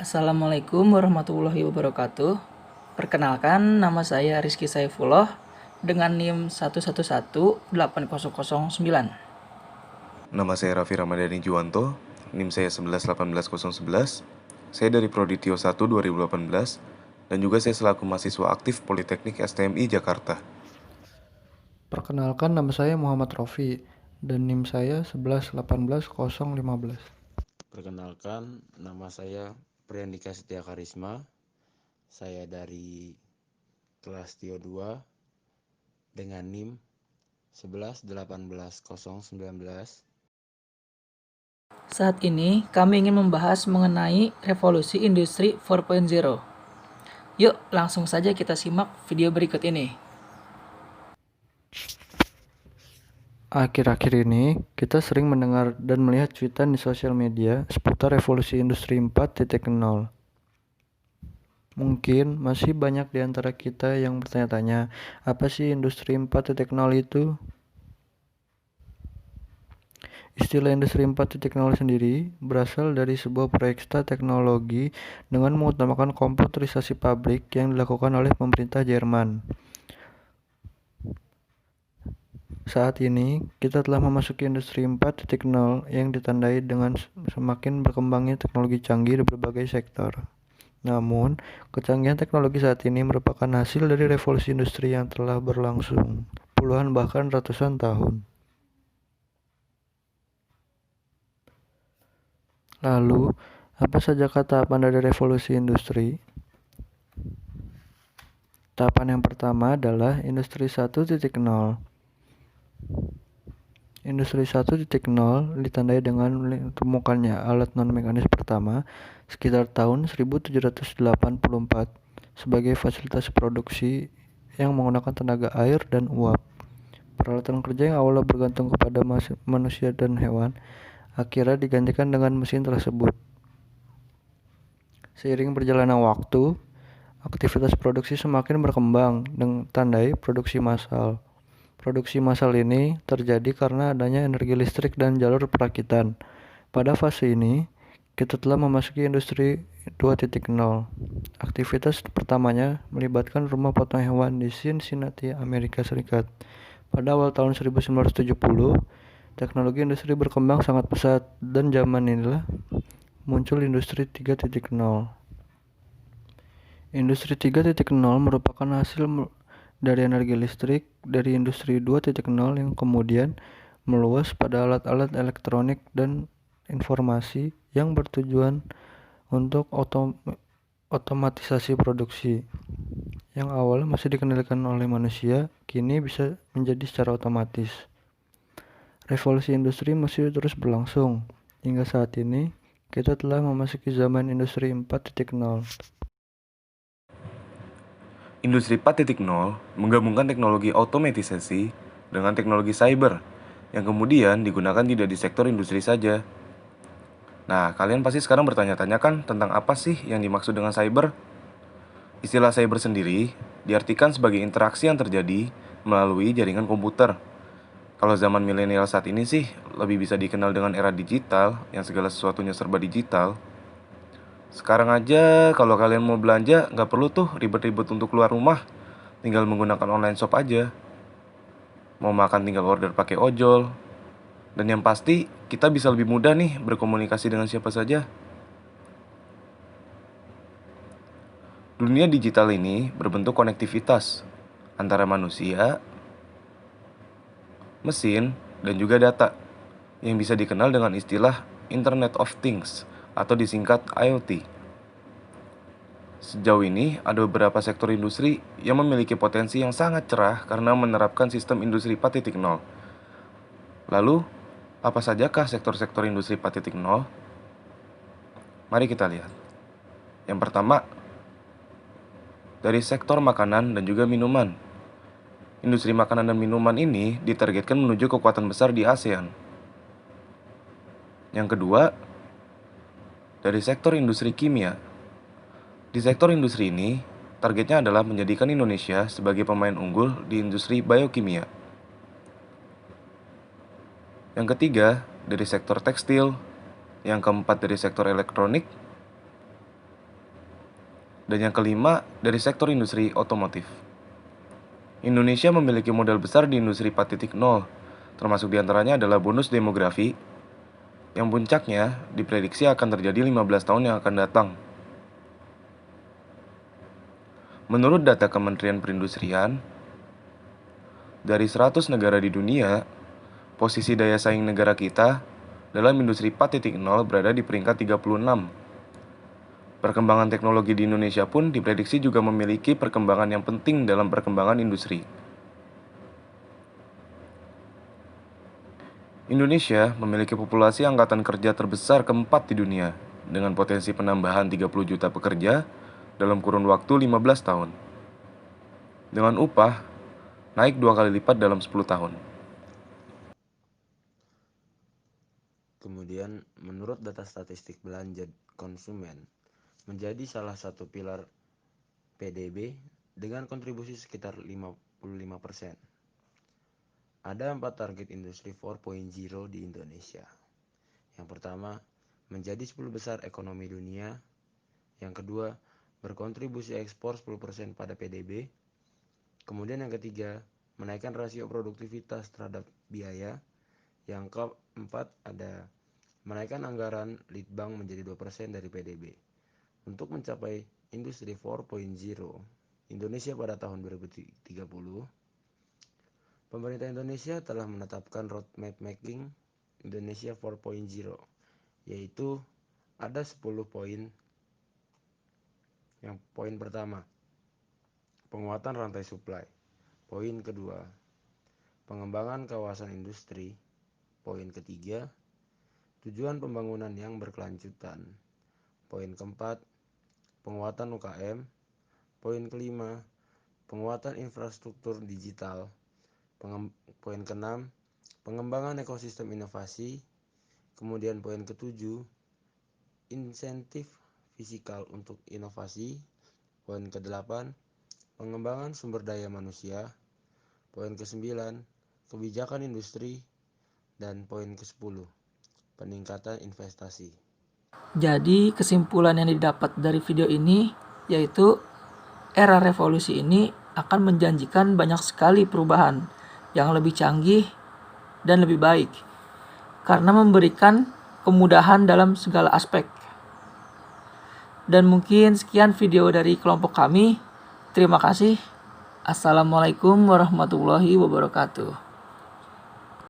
Assalamualaikum warahmatullahi wabarakatuh. Perkenalkan, nama saya Rizky Saifullah dengan NIM 11180009. Nama saya Raffi Ramadhani Juwanto, NIM saya 11 Saya dari Prodi Tio 1 2018 dan juga saya selaku mahasiswa aktif Politeknik STMI Jakarta. Perkenalkan, nama saya Muhammad Rofi dan NIM saya 11 Perkenalkan, nama saya Priyandika Setia Karisma. Saya dari kelas Tio 2 dengan NIM 11 Saat ini kami ingin membahas mengenai revolusi industri 4.0. Yuk, langsung saja kita simak video berikut ini. Akhir-akhir ini, kita sering mendengar dan melihat cuitan di sosial media seputar revolusi industri 4.0. Mungkin masih banyak di antara kita yang bertanya-tanya, apa sih industri 4.0 itu? Istilah industri 4.0 sendiri berasal dari sebuah proyek teknologi dengan mengutamakan komputerisasi pabrik yang dilakukan oleh pemerintah Jerman. Saat ini, kita telah memasuki industri 4.0 yang ditandai dengan semakin berkembangnya teknologi canggih di berbagai sektor. Namun, kecanggihan teknologi saat ini merupakan hasil dari revolusi industri yang telah berlangsung puluhan bahkan ratusan tahun. Lalu, apa saja tahapan dari revolusi industri? Tahapan yang pertama adalah industri 1.0. Industri 1.0 ditandai dengan ditemukannya alat non-mekanis pertama sekitar tahun 1784 sebagai fasilitas produksi yang menggunakan tenaga air dan uap. Peralatan kerja yang awalnya bergantung kepada manusia dan hewan akhirnya digantikan dengan mesin tersebut. Seiring berjalannya waktu, aktivitas produksi semakin berkembang dengan tandai produksi massal. Produksi massal ini terjadi karena adanya energi listrik dan jalur perakitan. Pada fase ini, kita telah memasuki industri 2.0. Aktivitas pertamanya melibatkan rumah potong hewan di Cincinnati, Amerika Serikat. Pada awal tahun 1970, teknologi industri berkembang sangat pesat dan zaman inilah muncul industri 3.0. Industri 3.0 merupakan hasil dari energi listrik dari industri 2.0 yang kemudian meluas pada alat-alat elektronik dan informasi yang bertujuan untuk otomatisasi produksi. Yang awalnya masih dikendalikan oleh manusia, kini bisa menjadi secara otomatis. Revolusi industri masih terus berlangsung. Hingga saat ini, kita telah memasuki zaman industri 4.0. Industri 4.0 menggabungkan teknologi otomatisasi dengan teknologi cyber yang kemudian digunakan tidak di sektor industri saja. Nah, kalian pasti sekarang bertanya-tanya kan tentang apa sih yang dimaksud dengan cyber? Istilah cyber sendiri diartikan sebagai interaksi yang terjadi melalui jaringan komputer. Kalau zaman milenial saat ini sih lebih bisa dikenal dengan era digital yang segala sesuatunya serba digital. Sekarang aja kalau kalian mau belanja nggak perlu tuh ribet-ribet untuk keluar rumah, tinggal menggunakan online shop aja. Mau makan tinggal order pakai ojol. Dan yang pasti kita bisa lebih mudah nih berkomunikasi dengan siapa saja. Dunia digital ini berbentuk konektivitas antara manusia, mesin, dan juga data yang bisa dikenal dengan istilah Internet of Things atau disingkat IoT. Sejauh ini, ada beberapa sektor industri yang memiliki potensi yang sangat cerah karena menerapkan sistem industri 4.0. Lalu, apa sajakah sektor-sektor industri 4.0? Mari kita lihat. Yang pertama, dari sektor makanan dan juga minuman. Industri makanan dan minuman ini ditargetkan menuju kekuatan besar di ASEAN. Yang kedua, dari sektor industri kimia. Di sektor industri ini, targetnya adalah menjadikan Indonesia sebagai pemain unggul di industri biokimia. Yang ketiga, dari sektor tekstil. Yang keempat, dari sektor elektronik. Dan yang kelima, dari sektor industri otomotif. Indonesia memiliki modal besar di industri 4.0, termasuk diantaranya adalah bonus demografi, yang puncaknya diprediksi akan terjadi 15 tahun yang akan datang. Menurut data Kementerian Perindustrian, dari 100 negara di dunia, posisi daya saing negara kita dalam industri 4.0 berada di peringkat 36. Perkembangan teknologi di Indonesia pun diprediksi juga memiliki perkembangan yang penting dalam perkembangan industri. Indonesia memiliki populasi angkatan kerja terbesar keempat di dunia, dengan potensi penambahan 30 juta pekerja dalam kurun waktu 15 tahun. Dengan upah naik 2 kali lipat dalam 10 tahun. Kemudian, menurut data statistik belanja konsumen, menjadi salah satu pilar PDB dengan kontribusi sekitar 55%. Ada 4 target industri 4.0 di Indonesia. Yang pertama, menjadi 10 besar ekonomi dunia. Yang kedua, berkontribusi ekspor 10% pada PDB. Kemudian yang ketiga, menaikkan rasio produktivitas terhadap biaya. Yang keempat, ada menaikkan anggaran litbang menjadi 2% dari PDB. Untuk mencapai industri 4.0 Indonesia pada tahun 2030, pemerintah Indonesia telah menetapkan roadmap making Indonesia 4.0, yaitu ada 10 poin. Yang poin pertama, penguatan rantai supply. Poin kedua, pengembangan kawasan industri. Poin ketiga, tujuan pembangunan yang berkelanjutan. Poin keempat, penguatan UKM. Poin kelima, penguatan infrastruktur digital. Poin keenam, pengembangan ekosistem inovasi. Kemudian poin ketujuh, insentif fiskal untuk inovasi. Poin kedelapan, pengembangan sumber daya manusia. Poin ke-9, kebijakan industri. Dan poin ke-10, peningkatan investasi. Jadi kesimpulan yang didapat dari video ini yaitu era revolusi ini akan menjanjikan banyak sekali perubahan yang lebih canggih dan lebih baik karena memberikan kemudahan dalam segala aspek. Dan mungkin sekian video dari kelompok kami. Terima kasih. Assalamualaikum warahmatullahi wabarakatuh.